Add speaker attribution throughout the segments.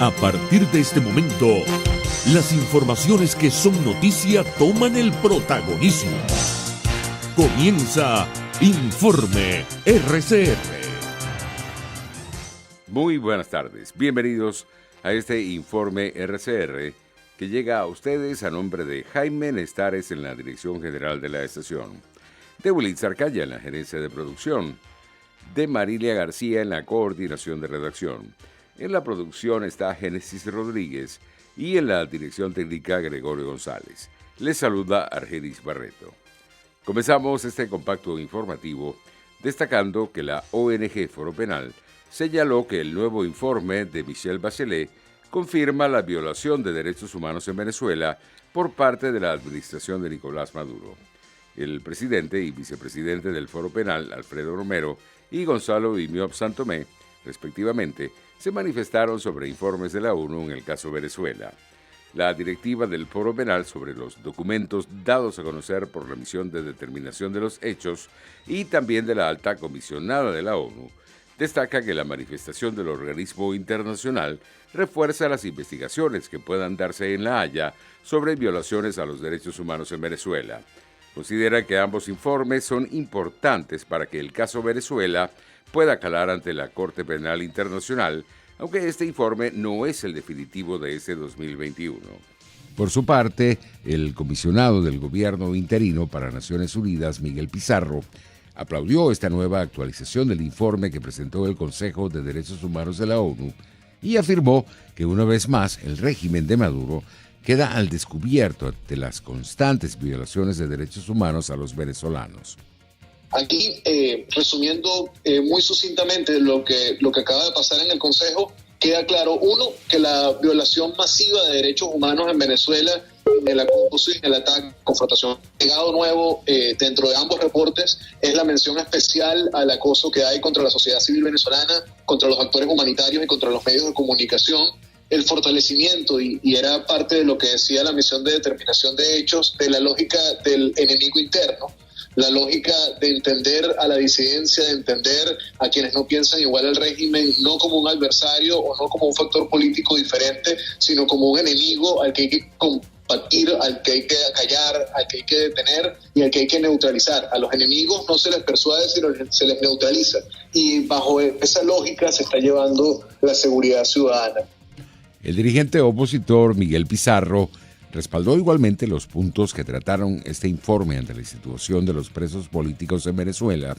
Speaker 1: A partir de este momento, las informaciones que son noticia toman el protagonismo. Comienza Informe RCR.
Speaker 2: Muy buenas tardes, bienvenidos a este Informe RCR que llega a ustedes a nombre de Jaime Nestares en la dirección general de la estación, de Wilitz Arcaya en la gerencia de producción, de Marilia García en la coordinación de redacción. En la producción está Génesis Rodríguez y en la dirección técnica Gregorio González. Les saluda Argenis Barreto. Comenzamos este compacto informativo destacando que la ONG Foro Penal señaló que el nuevo informe de Michelle Bachelet confirma la violación de derechos humanos en Venezuela por parte de la administración de Nicolás Maduro. El presidente y vicepresidente del Foro Penal, Alfredo Romero, y Gonzalo Vimiop Santomé, respectivamente, se manifestaron sobre informes de la ONU en el caso Venezuela. La directiva del Foro Penal sobre los documentos dados a conocer por la Misión de Determinación de los Hechos y también de la Alta Comisionada de la ONU destaca que la manifestación del organismo internacional refuerza las investigaciones que puedan darse en La Haya sobre violaciones a los derechos humanos en Venezuela. Considera que ambos informes son importantes para que el caso Venezuela pueda calar ante la Corte Penal Internacional, aunque este informe no es el definitivo de este 2021. Por su parte, el comisionado del gobierno interino para Naciones Unidas, Miguel Pizarro, aplaudió esta nueva actualización del informe que presentó el Consejo de Derechos Humanos de la ONU y afirmó que una vez más el régimen de Maduro queda al descubierto ante las constantes violaciones de derechos humanos a los venezolanos.
Speaker 3: Aquí, resumiendo muy sucintamente lo que acaba de pasar en el Consejo, queda claro, uno, que la violación masiva de derechos humanos en Venezuela, el acoso y el ataque, confrontación, legado nuevo dentro de ambos reportes, es la mención especial al acoso que hay contra la sociedad civil venezolana, contra los actores humanitarios y contra los medios de comunicación, el fortalecimiento, y era parte de lo que decía la misión de determinación de hechos, de la lógica del enemigo interno, la lógica de entender a la disidencia, de entender a quienes no piensan igual al régimen, no como un adversario o no como un factor político diferente, sino como un enemigo al que hay que combatir, al que hay que acallar, al que hay que detener y al que hay que neutralizar. A los enemigos no se les persuade, sino se les neutraliza. Y bajo esa lógica se está llevando la seguridad ciudadana.
Speaker 2: El dirigente opositor Miguel Pizarro respaldó igualmente los puntos que trataron este informe ante la situación de los presos políticos en Venezuela,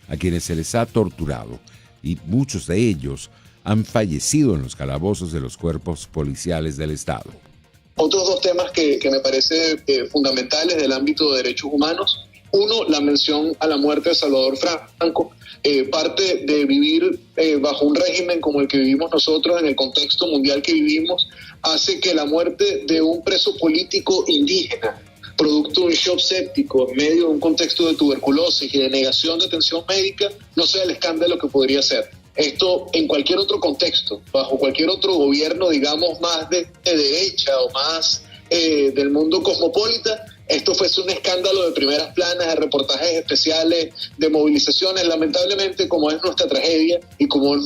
Speaker 2: a quienes se les ha torturado, y muchos de ellos han fallecido en los calabozos de los cuerpos policiales del Estado.
Speaker 3: Otros dos temas que me parece fundamentales del ámbito de derechos humanos. Uno, la mención a la muerte de Salvador Franco. Parte de vivir bajo un régimen como el que vivimos nosotros en el contexto mundial que vivimos hace que la muerte de un preso político indígena, producto de un shock séptico en medio de un contexto de tuberculosis y de negación de atención médica, no sea el escándalo que podría ser. Esto en cualquier otro contexto, bajo cualquier otro gobierno, digamos, más de derecha o más del mundo cosmopolita, esto fuese un escándalo de primeras planas, de reportajes especiales, de movilizaciones. Lamentablemente, como es nuestra tragedia y como es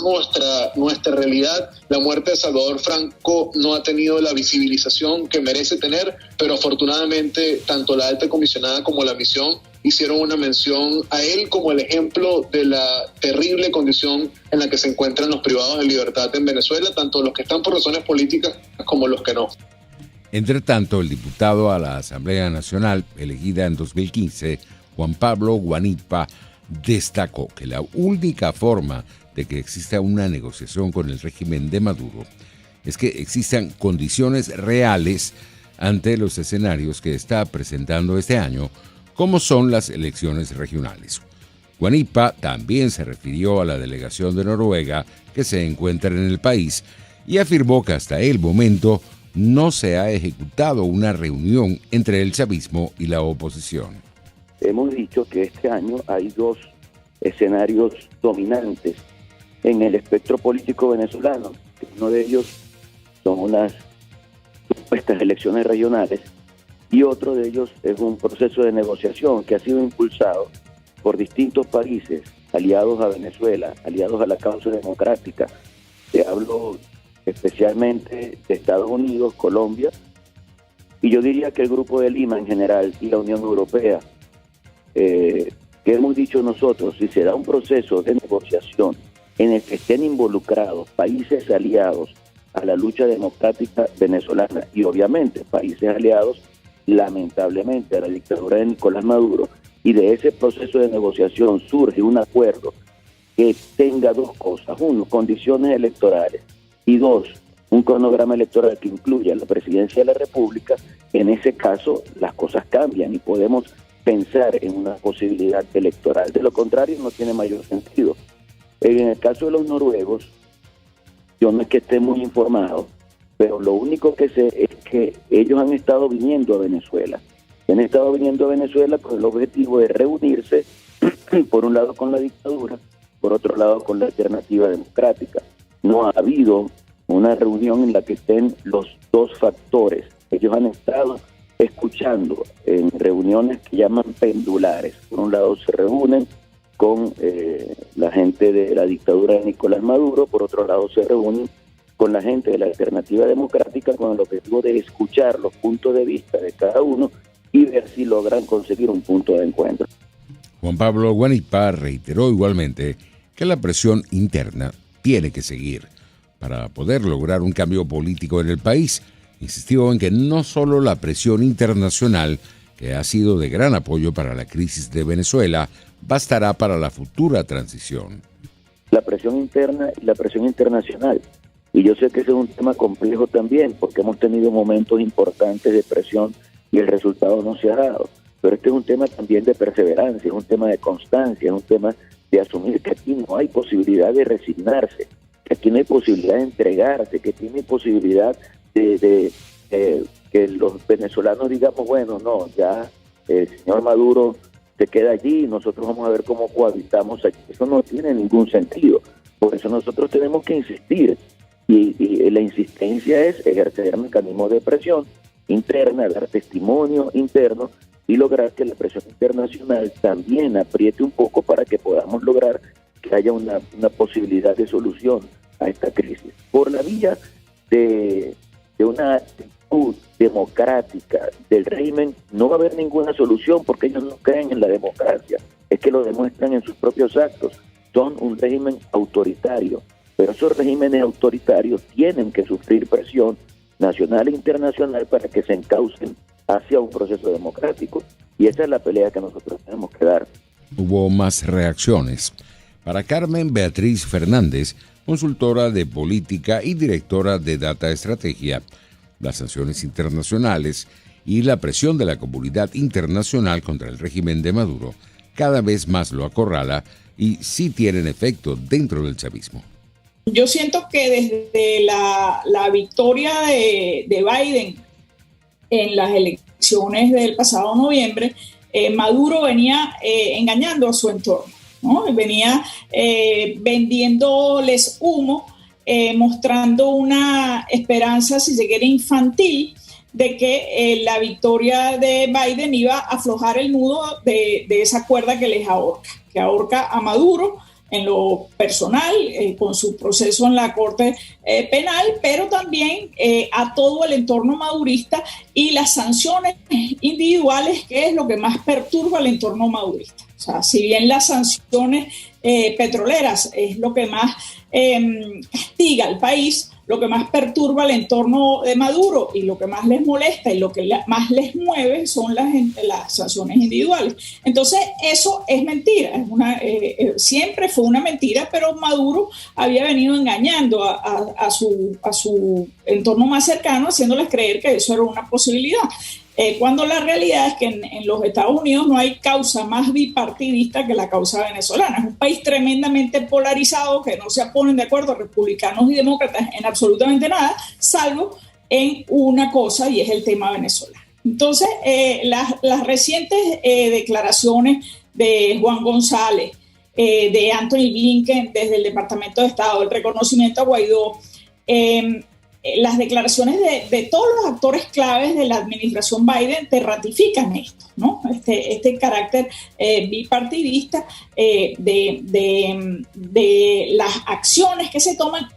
Speaker 3: nuestra realidad, la muerte de Salvador Franco no ha tenido la visibilización que merece tener, pero afortunadamente tanto la alta comisionada como la misión hicieron una mención a él como el ejemplo de la terrible condición en la que se encuentran los privados de libertad en Venezuela, tanto los que están por razones políticas como los que no.
Speaker 2: Entre tanto, el diputado a la Asamblea Nacional, elegida en 2015, Juan Pablo Guanipa, destacó que la única forma de que exista una negociación con el régimen de Maduro es que existan condiciones reales ante los escenarios que está presentando este año, como son las elecciones regionales. Guanipa también se refirió a la delegación de Noruega que se encuentra en el país y afirmó que hasta el momento no se ha ejecutado una reunión entre el chavismo y la oposición.
Speaker 4: Hemos dicho que este año hay dos escenarios dominantes en el espectro político venezolano. Uno de ellos son las supuestas elecciones regionales y otro de ellos es un proceso de negociación que ha sido impulsado por distintos países aliados a Venezuela, aliados a la causa democrática. Te hablo especialmente de Estados Unidos, Colombia, y yo diría que el Grupo de Lima en general y la Unión Europea, que hemos dicho nosotros, si se da un proceso de negociación en el que estén involucrados países aliados a la lucha democrática venezolana y obviamente países aliados lamentablemente a la dictadura de Nicolás Maduro, y de ese proceso de negociación surge un acuerdo que tenga dos cosas: uno, condiciones electorales, y dos, un cronograma electoral que incluya la presidencia de la República. En ese caso las cosas cambian y podemos pensar en una posibilidad electoral. De lo contrario no tiene mayor sentido. En el caso de los noruegos, yo no es que esté muy informado, pero lo único que sé es que ellos han estado viniendo a Venezuela. Han estado viniendo a Venezuela con el objetivo de reunirse, por un lado con la dictadura, por otro lado con la alternativa democrática. No ha habido una reunión en la que estén los dos factores. Ellos han estado escuchando en reuniones que llaman pendulares. Por un lado se reúnen con la gente de la dictadura de Nicolás Maduro, por otro lado se reúnen con la gente de la alternativa democrática con el objetivo de escuchar los puntos de vista de cada uno y ver si logran conseguir un punto de encuentro.
Speaker 2: Juan Pablo Guanipá reiteró igualmente que la presión interna tiene que seguir para poder lograr un cambio político en el país. Insistió en que no solo la presión internacional, que ha sido de gran apoyo para la crisis de Venezuela, bastará para la futura transición.
Speaker 4: La presión interna y la presión internacional. Y yo sé que ese es un tema complejo también, porque hemos tenido momentos importantes de presión y el resultado no se ha dado. Pero este es un tema también de perseverancia, es un tema de constancia, es un tema de asumir que aquí no hay posibilidad de resignarse, que aquí no hay posibilidad de entregarse, que aquí no hay posibilidad de que los venezolanos digamos, bueno, no, ya el señor Maduro se queda allí y nosotros vamos a ver cómo cohabitamos aquí. Eso no tiene ningún sentido. Por eso nosotros tenemos que insistir. Y la insistencia es ejercer mecanismos de presión interna, dar testimonio interno y lograr que la presión internacional también apriete un poco para que podamos lograr que haya una posibilidad de solución a esta crisis. Por la vía de una actitud democrática del régimen no va a haber ninguna solución, porque ellos no creen en la democracia, es que lo demuestran en sus propios actos. Son un régimen autoritario, pero esos regímenes autoritarios tienen que sufrir presión nacional e internacional para que se encaucen hacia un proceso democrático, y esa es la pelea que nosotros tenemos que dar.
Speaker 2: Hubo más reacciones. Para Carmen Beatriz Fernández, consultora de política y directora de Data Estrategia, las sanciones internacionales y la presión de la comunidad internacional contra el régimen de Maduro cada vez más lo acorrala y sí tienen efecto dentro del chavismo.
Speaker 5: Yo siento que desde la victoria de Biden en las elecciones del pasado noviembre, Maduro venía engañando a su entorno, ¿no? Venía vendiéndoles humo, mostrando una esperanza, si se quiere, infantil, de que la victoria de Biden iba a aflojar el nudo de esa cuerda que les ahorca, que ahorca a Maduro en lo personal, con su proceso en la Corte Penal, pero también a todo el entorno madurista y las sanciones individuales, que es lo que más perturba el entorno madurista. O sea, si bien las sanciones petroleras es lo que más castiga al país, lo que más perturba el entorno de Maduro y lo que más les molesta y lo que más les mueve son las sanciones individuales. Entonces, eso es mentira. Siempre fue una mentira, pero Maduro había venido engañando a su entorno más cercano, haciéndoles creer que eso era una posibilidad. Cuando la realidad es que en los Estados Unidos no hay causa más bipartidista que la causa venezolana. Es un país tremendamente polarizado, que no se ponen de acuerdo republicanos y demócratas en absolutamente nada, salvo en una cosa, y es el tema venezolano. Entonces, las recientes declaraciones de Juan González, de Anthony Blinken desde el Departamento de Estado, el reconocimiento a Guaidó, las declaraciones de todos los actores claves de la administración Biden te ratifican esto, ¿no? Este carácter bipartidista de las acciones que se toman.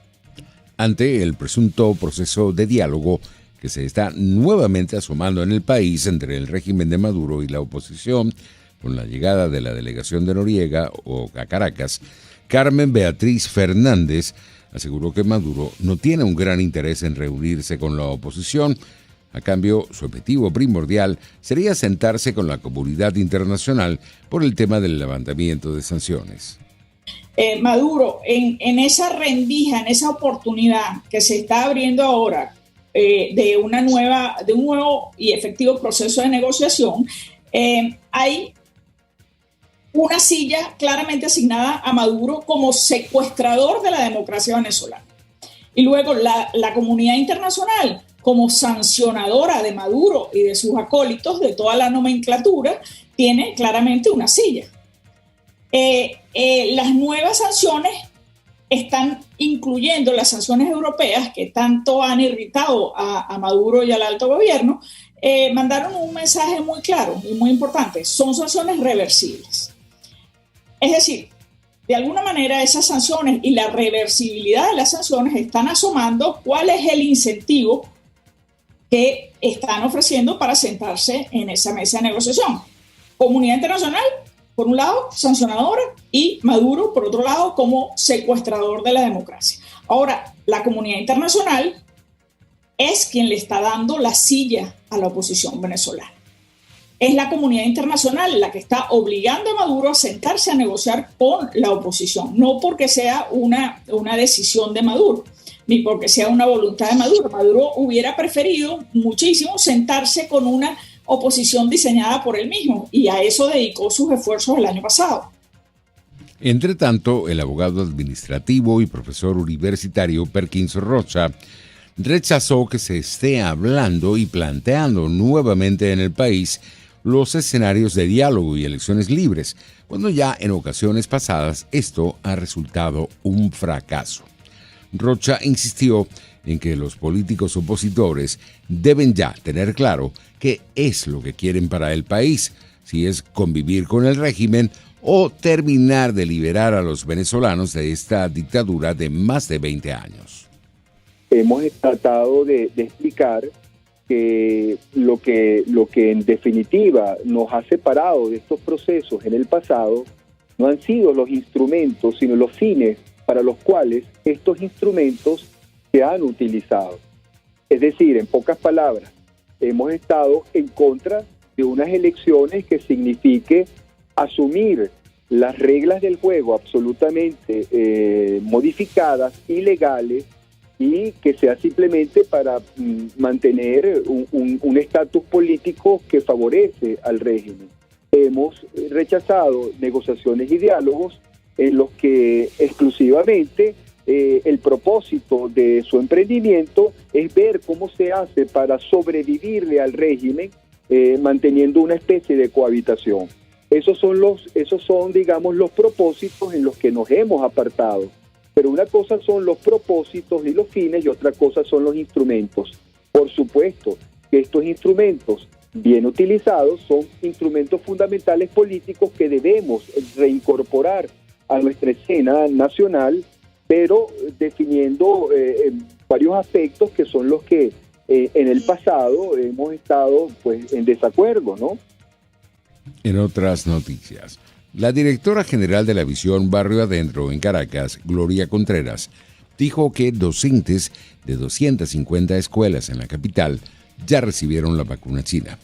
Speaker 2: ante el presunto proceso de diálogo que se está nuevamente asomando en el país entre el régimen de Maduro y la oposición, con la llegada de la delegación de Noriega a Caracas. Carmen Beatriz Fernández aseguró que Maduro no tiene un gran interés en reunirse con la oposición. A cambio, su objetivo primordial sería sentarse con la comunidad internacional por el tema del levantamiento de sanciones.
Speaker 5: Maduro, en esa rendija, en esa oportunidad que se está abriendo ahora de un nuevo y efectivo proceso de negociación, hay una silla claramente asignada a Maduro como secuestrador de la democracia venezolana. Y luego la comunidad internacional como sancionadora de Maduro y de sus acólitos, de toda la nomenclatura, tiene claramente una silla. Las nuevas sanciones están incluyendo las sanciones europeas que tanto han irritado a Maduro y al alto gobierno, mandaron un mensaje muy claro y muy importante. Son sanciones reversibles. Es decir, de alguna manera esas sanciones y la reversibilidad de las sanciones están asomando cuál es el incentivo que están ofreciendo para sentarse en esa mesa de negociación. Comunidad internacional, por un lado, sancionadora, y Maduro, por otro lado, como secuestrador de la democracia. Ahora, la comunidad internacional es quien le está dando la silla a la oposición venezolana. Es la comunidad internacional la que está obligando a Maduro a sentarse a negociar con la oposición, no porque sea una decisión de Maduro, ni porque sea una voluntad de Maduro. Maduro hubiera preferido muchísimo sentarse con una oposición diseñada por él mismo, y a eso dedicó sus esfuerzos el año pasado.
Speaker 2: Entre tanto, el abogado administrativo y profesor universitario Perkins Rocha rechazó que se esté hablando y planteando nuevamente en el país los escenarios de diálogo y elecciones libres, cuando ya en ocasiones pasadas esto ha resultado un fracaso. Rocha insistió en que los políticos opositores deben ya tener claro qué es lo que quieren para el país, si es convivir con el régimen o terminar de liberar a los venezolanos de esta dictadura de más de 20 años.
Speaker 6: Hemos tratado de explicar que lo que en definitiva nos ha separado de estos procesos en el pasado no han sido los instrumentos, sino los fines para los cuales estos instrumentos se han utilizado. Es decir, en pocas palabras, hemos estado en contra de unas elecciones que signifique asumir las reglas del juego absolutamente modificadas, ilegales, y que sea simplemente para mantener un estatus político que favorece al régimen. Hemos rechazado negociaciones y diálogos en los que exclusivamente el propósito de su emprendimiento es ver cómo se hace para sobrevivirle al régimen, manteniendo una especie de cohabitación. Esos son, digamos, los propósitos en los que nos hemos apartado. Pero una cosa son los propósitos y los fines y otra cosa son los instrumentos. Por supuesto que estos instrumentos bien utilizados son instrumentos fundamentales políticos que debemos reincorporar a nuestra escena nacional, pero definiendo varios aspectos que son los que en el pasado hemos estado pues en desacuerdo, ¿no?
Speaker 2: En otras noticias, la directora general de la Visión Barrio Adentro en Caracas, Gloria Contreras, dijo que docentes de 250 escuelas en la capital ya recibieron la vacuna china.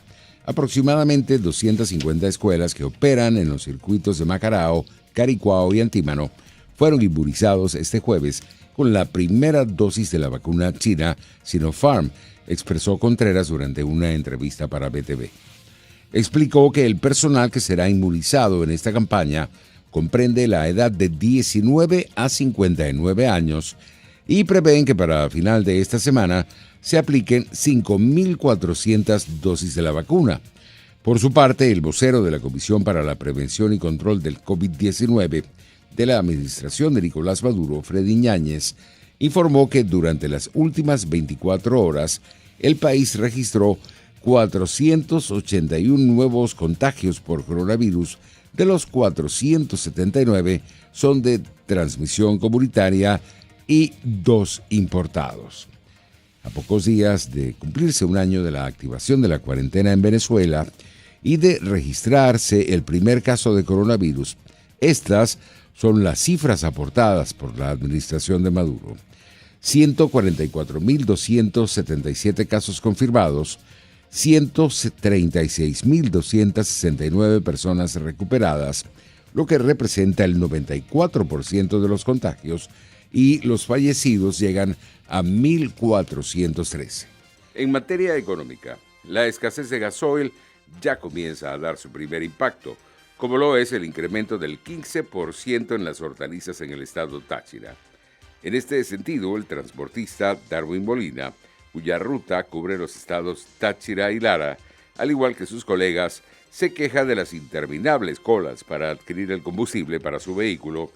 Speaker 2: Aproximadamente 250 escuelas que operan en los circuitos de Macarao, Caricuao y Antímano fueron inmunizados este jueves con la primera dosis de la vacuna china Sinopharm, expresó Contreras durante una entrevista para BTV. Explicó que el personal que será inmunizado en esta campaña comprende la edad de 19 a 59 años y prevén que para final de esta semana se apliquen 5.400 dosis de la vacuna. Por su parte, el vocero de la Comisión para la Prevención y Control del COVID-19 de la administración de Nicolás Maduro, Freddy Ñáñez, informó que durante las últimas 24 horas el país registró 481 nuevos contagios por coronavirus, de los 479 son de transmisión comunitaria y 2 importados. A pocos días de cumplirse un año de la activación de la cuarentena en Venezuela y de registrarse el primer caso de coronavirus, estas son las cifras aportadas por la administración de Maduro. 144.277 casos confirmados, 136.269 personas recuperadas, lo que representa el 94% de los contagios, y los fallecidos llegan a 1.413. En materia económica, la escasez de gasoil ya comienza a dar su primer impacto, como lo es el incremento del 15% en las hortalizas en el estado Táchira. En este sentido, el transportista Darwin Molina, cuya ruta cubre los estados Táchira y Lara, al igual que sus colegas, se queja de las interminables colas para adquirir el combustible para su vehículo.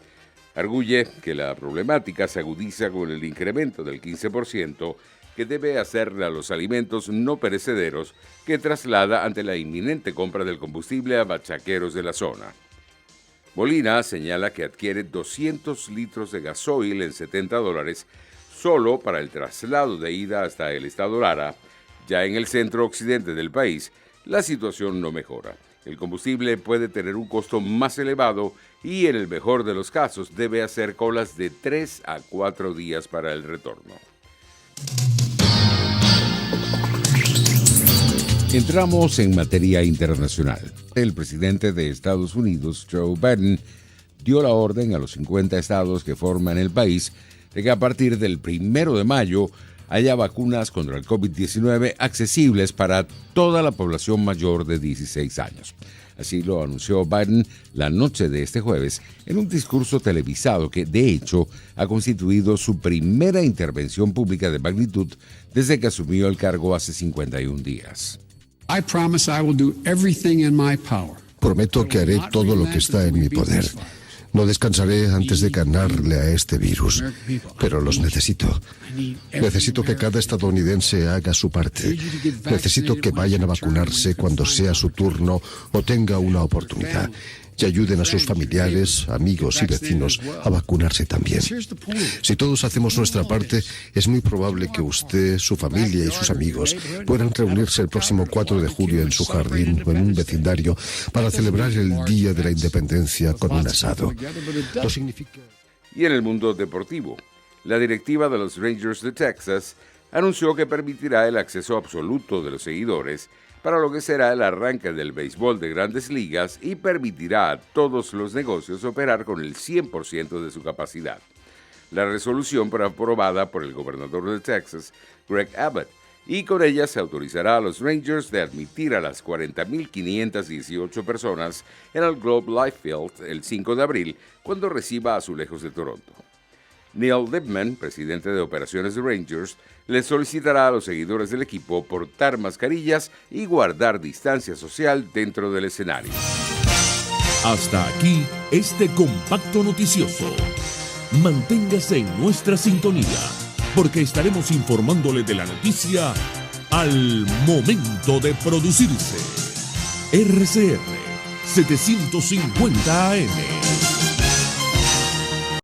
Speaker 2: Arguye que la problemática se agudiza con el incremento del 15% que debe hacerle a los alimentos no perecederos que traslada ante la inminente compra del combustible a bachaqueros de la zona. Molina señala que adquiere 200 litros de gasoil en $70 solo para el traslado de ida hasta el estado Lara. Ya en el centro occidente del país, la situación no mejora. El combustible puede tener un costo más elevado y, en el mejor de los casos, debe hacer colas de 3 a 4 días para el retorno. Entramos en materia internacional. El presidente de Estados Unidos, Joe Biden, dio la orden a los 50 estados que forman el país de que a partir del 1 de mayo haya vacunas contra el COVID-19 accesibles para toda la población mayor de 16 años. Así lo anunció Biden la noche de este jueves en un discurso televisado que, de hecho, ha constituido su primera intervención pública de magnitud desde que asumió el cargo hace 51 días.
Speaker 7: Prometo que haré todo lo que está en mi poder. No descansaré antes de ganarle a este virus, pero los necesito. Necesito que cada estadounidense haga su parte. Necesito que vayan a vacunarse cuando sea su turno o tenga una oportunidad. Y ayuden a sus familiares, amigos y vecinos a vacunarse también. Si todos hacemos nuestra parte, es muy probable que usted, su familia y sus amigos puedan reunirse el próximo 4 de julio en su jardín o en un vecindario para celebrar el Día de la Independencia con un asado. No significa...
Speaker 2: Y en el mundo deportivo, la directiva de los Rangers de Texas anunció que permitirá el acceso absoluto de los seguidores para lo que será el arranque del béisbol de Grandes Ligas y permitirá a todos los negocios operar con el 100% de su capacidad. La resolución fue aprobada por el gobernador de Texas, Greg Abbott, y con ella se autorizará a los Rangers de admitir a las 40.518 personas en el Globe Life Field el 5 de abril, cuando reciba a Azulejos de Toronto. Neil Lipman, presidente de operaciones de Rangers, le solicitará a los seguidores del equipo portar mascarillas y guardar distancia social dentro del escenario.
Speaker 1: Hasta aquí este compacto noticioso. Manténgase en nuestra sintonía, porque estaremos informándole de la noticia al momento de producirse. RCR 750 AM.